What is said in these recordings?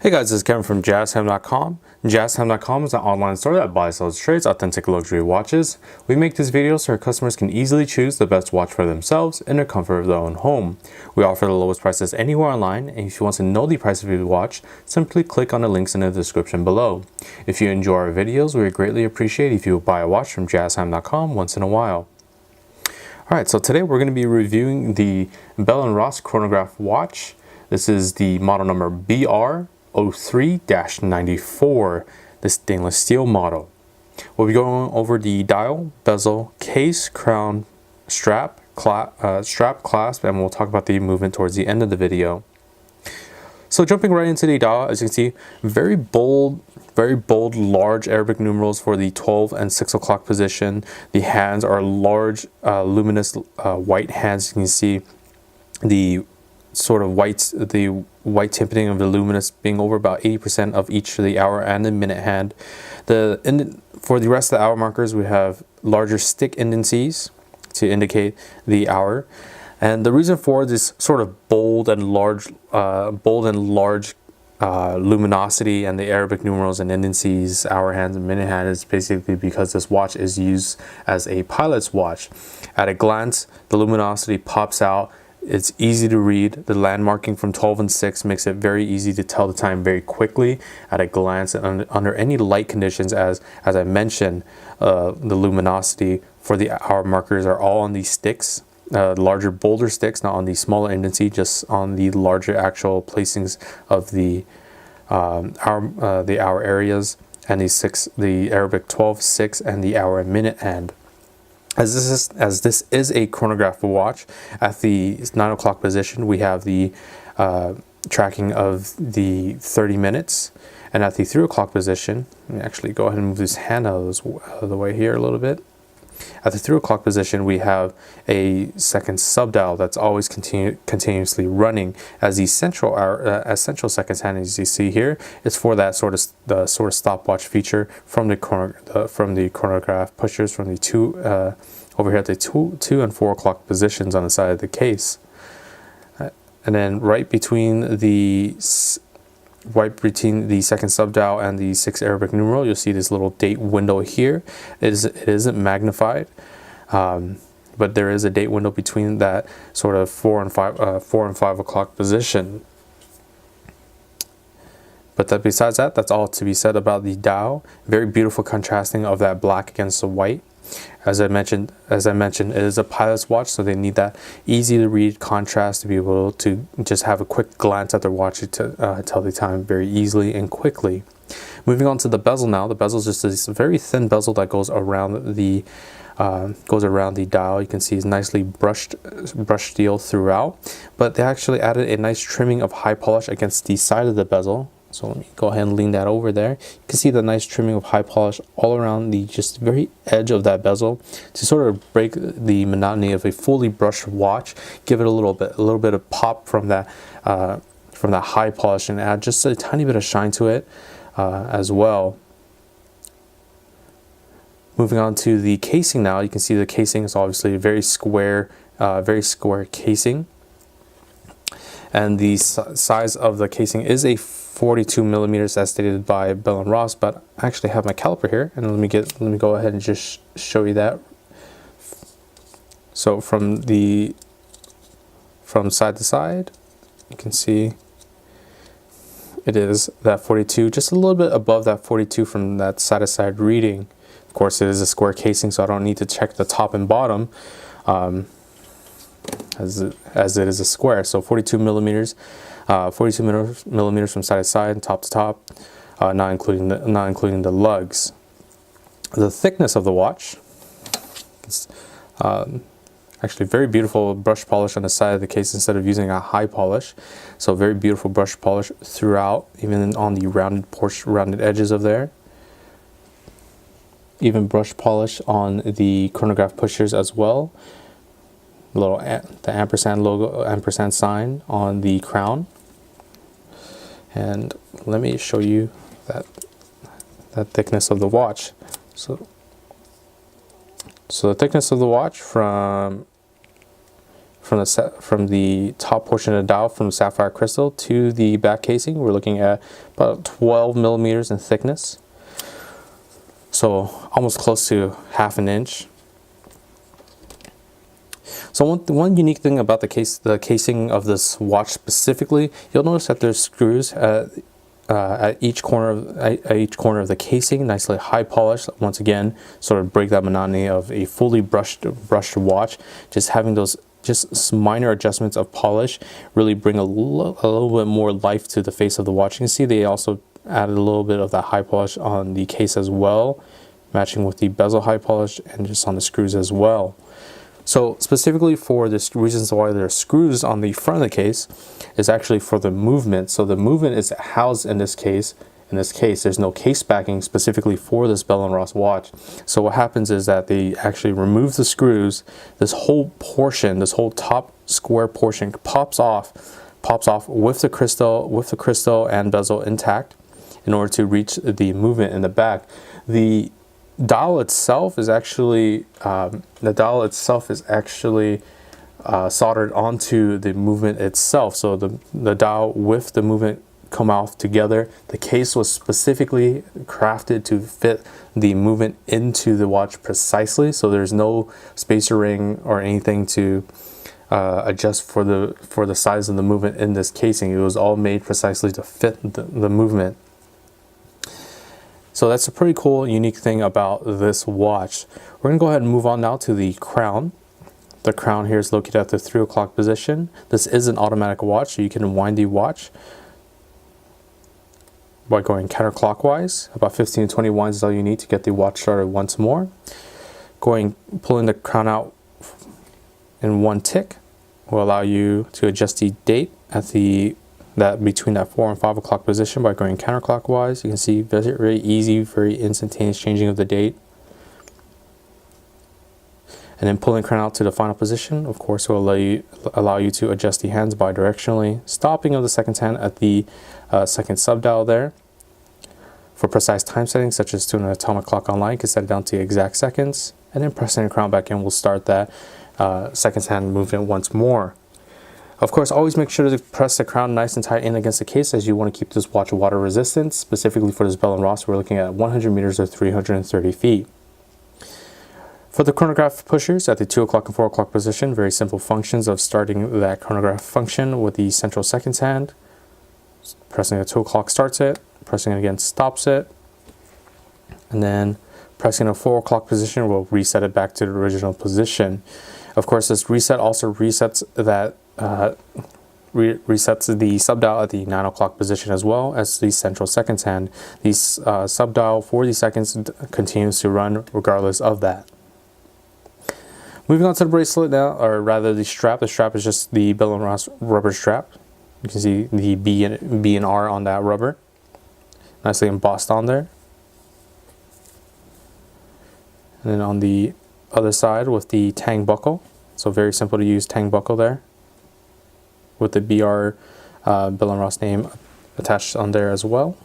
Hey guys, this is Kevin from JazTime.com. JazTime.com is an online store that buys, sells, trades authentic luxury watches. We make this video so our customers can easily choose the best watch for themselves in the comfort of their own home. We offer the lowest prices anywhere online, and if you want to know the price of your watch, simply click on the links in the description below. If you enjoy our videos, we would greatly appreciate if you would buy a watch from JazTime.com once in a while. Alright, so today we're going to be reviewing the Bell & Ross chronograph watch. This is the model number BR03-94, the stainless steel model. We'll be going over the dial, bezel, case, crown, strap, clasp, and we'll talk about the movement towards the end of the video. So jumping right into the dial, as you can see, very bold, large Arabic numerals for the 12 and 6 o'clock position. The hands are large, luminous white hands. You can see the sort of white timpani of the luminous being over about 80% of each of the hour and the minute hand. For the rest of the hour markers, we have larger stick indices to indicate the hour. And the reason for this sort of bold and large luminosity and the Arabic numerals and indices, hour hands and minute hand, is basically because this watch is used as a pilot's watch. At a glance, the luminosity pops out. It's easy to read. The landmarking from 12 and 6 makes it very easy to tell the time very quickly at a glance and under any light conditions. As I mentioned, the luminosity for the hour markers are all on these sticks, larger, bolder sticks, not on the smaller indices, just on the larger actual placings of the hour areas, and the Arabic 12, 6, and the hour and minute hand. As this is a chronograph watch, at the 9 o'clock position, we have the tracking of the 30 minutes. And at the 3 o'clock position, let me actually go ahead and move this hand out of the way here a little bit. At the 3 o'clock position, we have a second subdial that's always continuously running. As the central seconds hand, as you see here, it's for that sort of stopwatch feature from the chronograph pushers from the over here at the 2 and 4 o'clock positions on the side of the case. And then right between the second subdial and the 6 Arabic numeral, you'll see this little date window here. It isn't magnified, but there is a date window between that sort of 4 and 5 o'clock position. But besides that, that's all to be said about the dial. Very beautiful contrasting of that black against the white. As I mentioned, it is a pilot's watch, so they need that easy to read contrast to be able to just have a quick glance at their watch to tell the time very easily and quickly. Moving on to the bezel now. The bezel is just this very thin bezel that goes around the dial. You can see it's nicely brushed steel throughout, but they actually added a nice trimming of high polish against the side of the bezel. So let me go ahead and lean that over there. You can see the nice trimming of high polish all around the just very edge of that bezel to sort of break the monotony of a fully brushed watch. Give it a little bit of pop from that high polish and add just a tiny bit of shine to it as well. Moving on to the casing now, you can see the casing is obviously a very square casing, and the size of the casing is a 42 millimeters as stated by Bell & Ross, but I actually have my caliper here, and let me go ahead and just show you that. So from side to side, you can see it is that 42, just a little bit above that 42 from that side to side reading. Of course, it is a square casing, so I don't need to check the top and bottom, as it is a square. So 42 millimeters. 42 millimeters from side to side and top to top, not including the lugs. The thickness of the watch is actually very beautiful brush polish on the side of the case instead of using a high polish. So very beautiful brush polish throughout, even on the rounded edges of there. Even brush polish on the chronograph pushers as well. The ampersand logo, ampersand sign on the crown. And let me show you that thickness of the watch. So the thickness of the watch from from the top portion of the dial from sapphire crystal to the back casing. We're looking at about 12 millimeters in thickness, so almost close to half an inch. So one unique thing about the casing of this watch specifically, you'll notice that there's screws at each corner of the casing, nicely high polished. Once again, sort of break that monotony of a fully brushed watch. Just having those minor adjustments of polish really bring a little bit more life to the face of the watch. You can see they also added a little bit of that high polish on the case as well, matching with the bezel high polish and just on the screws as well. So specifically for the reasons why there are screws on the front of the case is actually for the movement. So the movement is housed in this case. In this case, there's no case backing specifically for this Bell & Ross watch. So what happens is that they actually remove the screws. This whole portion, this whole top square portion pops off with the crystal and bezel intact in order to reach the movement in the back. The dial itself is actually soldered onto the movement itself. So the dial with the movement come off together. The case was specifically crafted to fit the movement into the watch precisely. So there's no spacer ring or anything to adjust for the size of the movement in this casing. It was all made precisely to fit the movement. So that's a pretty cool, unique thing about this watch. We're going to go ahead and move on now to the crown. The crown here is located at the 3 o'clock position. This is an automatic watch, so you can wind the watch by going counterclockwise. About 15 to 20 winds is all you need to get the watch started once more. Pulling the crown out in one tick will allow you to adjust the date at between that 4 and 5 o'clock position by going counterclockwise. You can see very easy, very instantaneous changing of the date. And then pulling the crown out to the final position, of course, will allow you to adjust the hands bidirectionally. Stopping of the second hand at the second subdial there. For precise time settings, such as to an atomic clock online, you can set it down to exact seconds. And then pressing the crown back in will start that second hand movement once more. Of course, always make sure to press the crown nice and tight in against the case, as you want to keep this watch water resistant. Specifically for this Bell & Ross, we're looking at 100 meters or 330 feet. For the chronograph pushers at the 2 o'clock and 4 o'clock position, very simple functions of starting that chronograph function with the central seconds hand. Pressing at 2 o'clock starts it, pressing it again stops it, and then pressing a 4 o'clock position will reset it back to the original position. Of course, this reset also resets that resets the subdial at the 9 o'clock position as well as the central seconds hand. The subdial for the seconds continues to run regardless of that. Moving on to the bracelet now, or rather the strap. The strap is just the Bell & Ross rubber strap. You can see the B and R on that rubber, nicely embossed on there. And then on the other side with the tang buckle. So very simple to use tang buckle there, with the BR Bell & Ross name attached on there as well.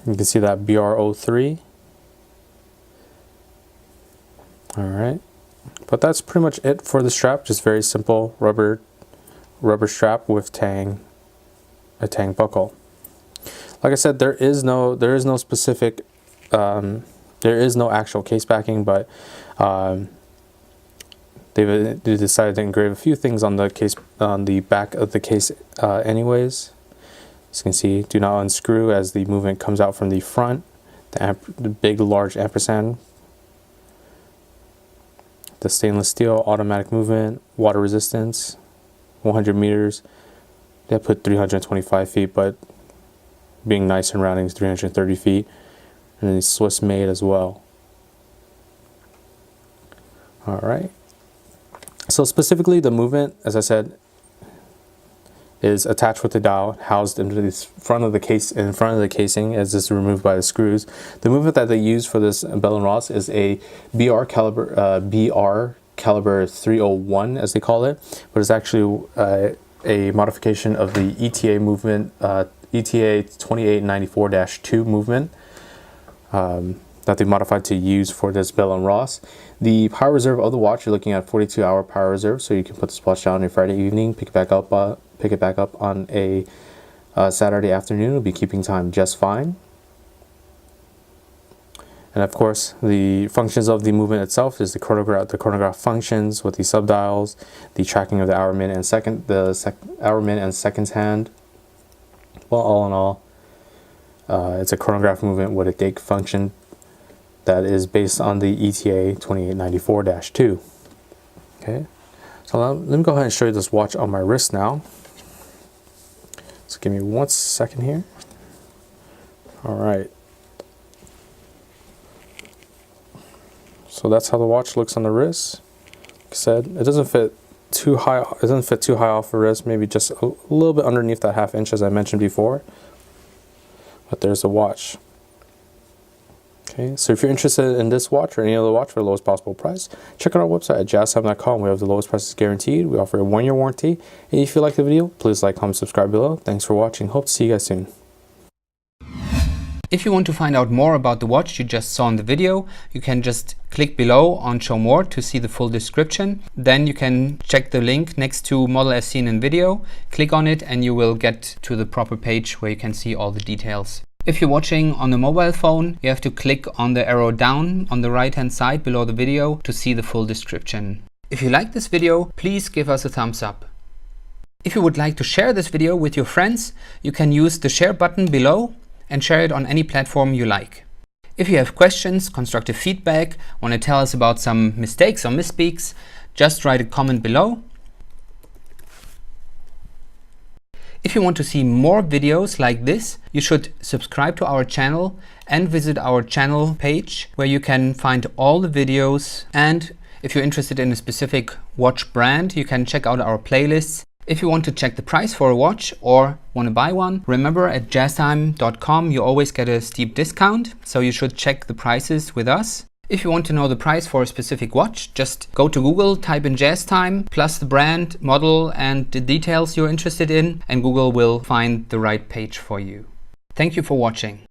You can see that BR03. Alright, but that's pretty much it for the strap. Just very simple rubber strap with a tang buckle. Like I said, there is no specific there is no actual case backing, but they decided to engrave a few things on the case, on the back of the case anyways. As you can see, do not unscrew as the movement comes out from the front. The big large ampersand. The stainless steel automatic movement, water resistance, 100 meters. They put 325 feet, but being nice and rounding is 330 feet. And then it's Swiss made as well. Alright. So specifically the movement, as I said, is attached with the dial, housed into the front of the case, in front of the casing, as this is removed by the screws. The movement that they use for this Bell & Ross is a BR caliber 301, as they call it, but it's actually a modification of the ETA movement, ETA 2894-2 movement. That that they modified to use for this Bell & Ross. The power reserve of the watch, you're looking at 42-hour power reserve, so you can put this watch down on a Friday evening, pick it back up on a Saturday afternoon. It'll be keeping time just fine. And of course, the functions of the movement itself is the chronograph functions with the subdials, the tracking of the hour, minute, and second, hour, minute, and seconds hand. Well, all in all, it's a chronograph movement with a date function that is based on the ETA 2894-2. Okay, so let me go ahead and show you this watch on my wrist now. So give me 1 second here. All right. So that's how the watch looks on the wrist. Like I said, it doesn't fit too high. It doesn't fit too high off the wrist. Maybe just a little bit underneath that ½ inch, as I mentioned before. But there's the watch. Okay, so if you're interested in this watch or any other watch for the lowest possible price, check out our website at JazTime.com. We have the lowest prices guaranteed. We offer a 1-year warranty. And if you like the video, please like, comment, subscribe below. Thanks for watching. Hope to see you guys soon. If you want to find out more about the watch you just saw in the video, you can just click below on Show More to see the full description. Then you can check the link next to model as seen in video, click on it, and you will get to the proper page where you can see all the details. If you're watching on a mobile phone, you have to click on the arrow down on the right hand side below the video to see the full description. If you like this video, please give us a thumbs up. If you would like to share this video with your friends, you can use the share button below and share it on any platform you like. If you have questions, constructive feedback, want to tell us about some mistakes or misspeaks, just write a comment below. If you want to see more videos like this, you should subscribe to our channel and visit our channel page where you can find all the videos. And if you're interested in a specific watch brand, you can check out our playlists. If you want to check the price for a watch or want to buy one, remember at JazTime.com you always get a steep discount, so you should check the prices with us. If you want to know the price for a specific watch, just go to Google, type in JazTime, plus the brand, model, and the details you're interested in, and Google will find the right page for you. Thank you for watching.